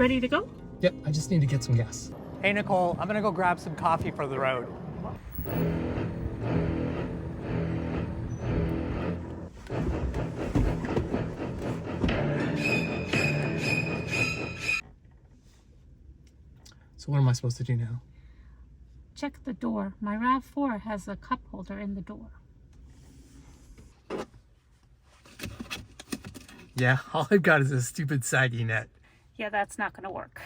ready to go? Yep, I just need to get some gas. Hey Nicole, I'm gonna go grab some coffee for the road. So what am I supposed to do now? Check the door. My RAV4 has a cup holder in the door. Yeah, all I've got is a stupid saggy net. Yeah, that's not going to work.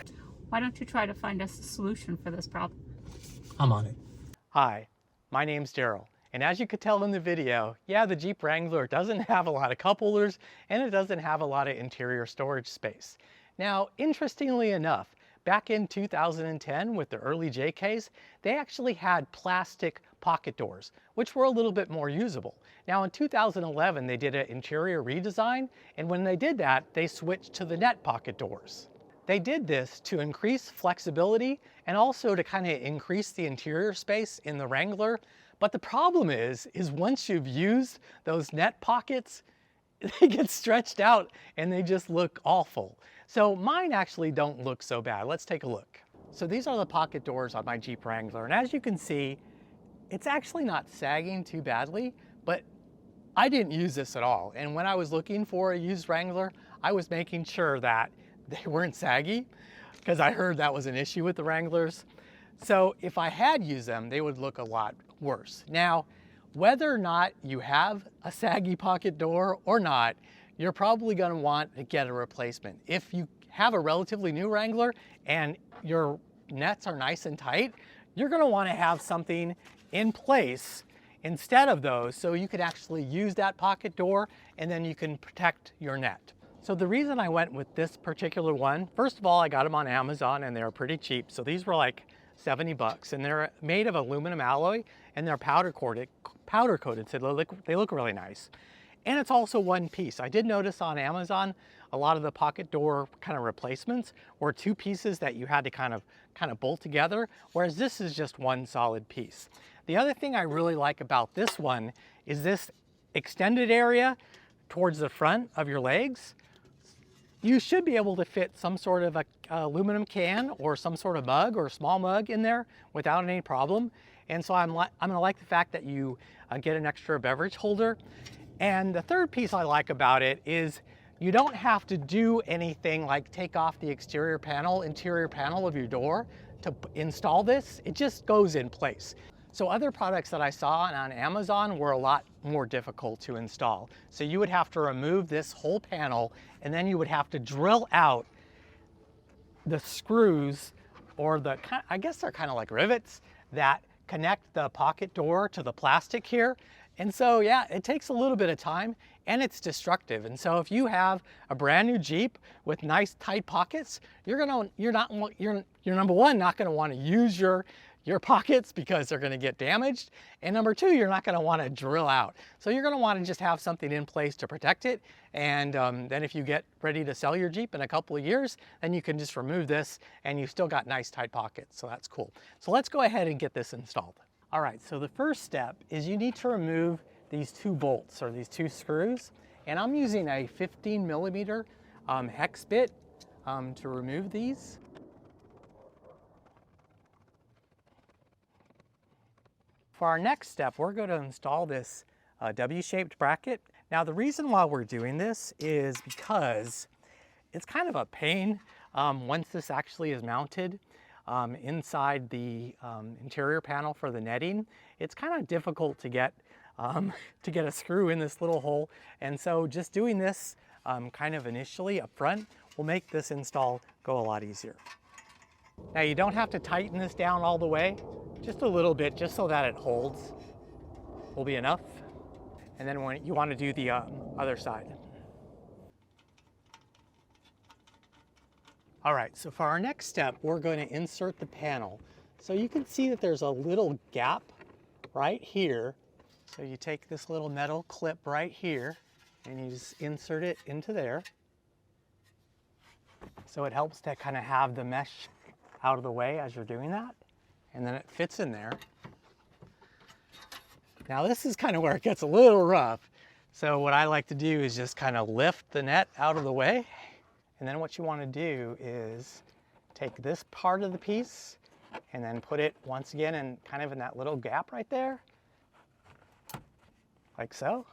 Why don't you try to find us a solution for this problem? I'm on it. Hi, my name's Daryl, and as you could tell in the video, yeah, the Jeep Wrangler doesn't have a lot of cup holders and it doesn't have a lot of interior storage space. Now, interestingly enough, back in 2010 with the early JKs, they actually had plastic pocket doors, which were a little bit more usable. Now in 2011, they did an interior redesign, and when they did that, they switched to the net pocket doors. They did this to increase flexibility and also to kind of increase the interior space in the Wrangler. But the problem is once you've used those net pockets, they get stretched out and they just look awful. So mine actually don't look so bad. Let's take a look. So these are the pocket doors on my Jeep Wrangler. And as you can see, it's actually not sagging too badly, but I didn't use this at all. And when I was looking for a used Wrangler, I was making sure that they weren't saggy because I heard that was an issue with the Wranglers. So if I had used them, they would look a lot worse. Now, whether or not you have a saggy pocket door or not, you're probably going to want to get a replacement. If you have a relatively new Wrangler and your nets are nice and tight, you're going to want to have something in place instead of those so you could actually use that pocket door and then you can protect your net. So the reason I went with this particular one, first of all, I got them on Amazon and they're pretty cheap. So these were like 70 bucks and they're made of aluminum alloy and they're powder coated, so they look really nice. And it's also one piece. I did notice on Amazon, a lot of the pocket door kind of replacements were two pieces that you had to kind of bolt together, whereas this is just one solid piece. The other thing I really like about this one is this extended area towards the front of your legs. You should be able to fit some sort of a aluminum can or some sort of mug or small mug in there without any problem. And so I'm gonna like the fact that you get an extra beverage holder. And the third piece I like about it is you don't have to do anything like take off the interior panel of your door to install this. It just goes in place. So other products that I saw on Amazon were a lot more difficult to install. So you would have to remove this whole panel and then you would have to drill out the screws or I guess they're kind of like rivets that connect the pocket door to the plastic here. And so, yeah, it takes a little bit of time and it's destructive. And so if you have a brand new Jeep with nice tight pockets, you're number one, not gonna wanna use your pockets because they're gonna get damaged. And number two, you're not gonna wanna drill out. So you're gonna wanna just have something in place to protect it. And then if you get ready to sell your Jeep in a couple of years, then you can just remove this and you've still got nice tight pockets. So that's cool. So let's go ahead and get this installed. All right, so the first step is you need to remove these two bolts or these two screws. And I'm using a 15mm hex bit to remove these. For our next step, we're going to install this W-shaped bracket. Now the reason why we're doing this is because it's kind of a pain once this actually is mounted. Inside the interior panel for the netting, it's kind of difficult to get a screw in this little hole. And so just doing this kind of initially up front will make this install go a lot easier. Now you don't have to tighten this down all the way, just a little bit, just so that it holds will be enough. And then when you want to do the other side. All right, so for our next step, we're going to insert the panel. So you can see that there's a little gap right here. So you take this little metal clip right here and you just insert it into there. So it helps to kind of have the mesh out of the way as you're doing that. And then it fits in there. Now this is kind of where it gets a little rough. So what I like to do is just kind of lift the net out of the way And then what you want to do is take this part of the piece and then put it once again in kind of in that little gap right there, like so.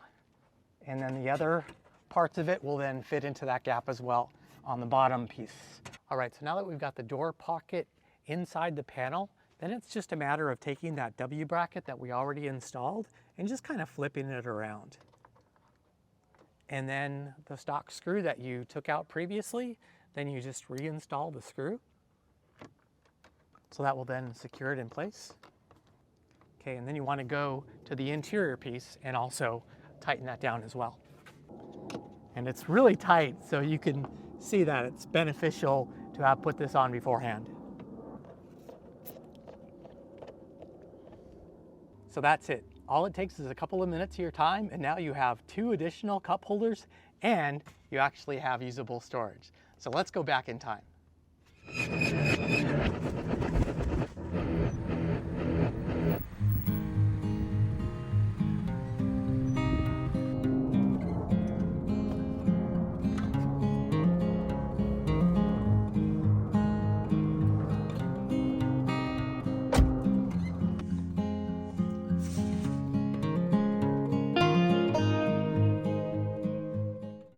And then the other parts of it will then fit into that gap as well on the bottom piece. All right, so now that we've got the door pocket inside the panel, then it's just a matter of taking that W bracket that we already installed and just kind of flipping it around. And then the stock screw that you took out previously, then you just reinstall the screw. So that will then secure it in place. Okay, and then you want to go to the interior piece and also tighten that down as well. And it's really tight, so you can see that it's beneficial to have put this on beforehand. So that's it. All it takes is a couple of minutes of your time, and now you have 2 additional cup holders and you actually have usable storage. So let's go back in time.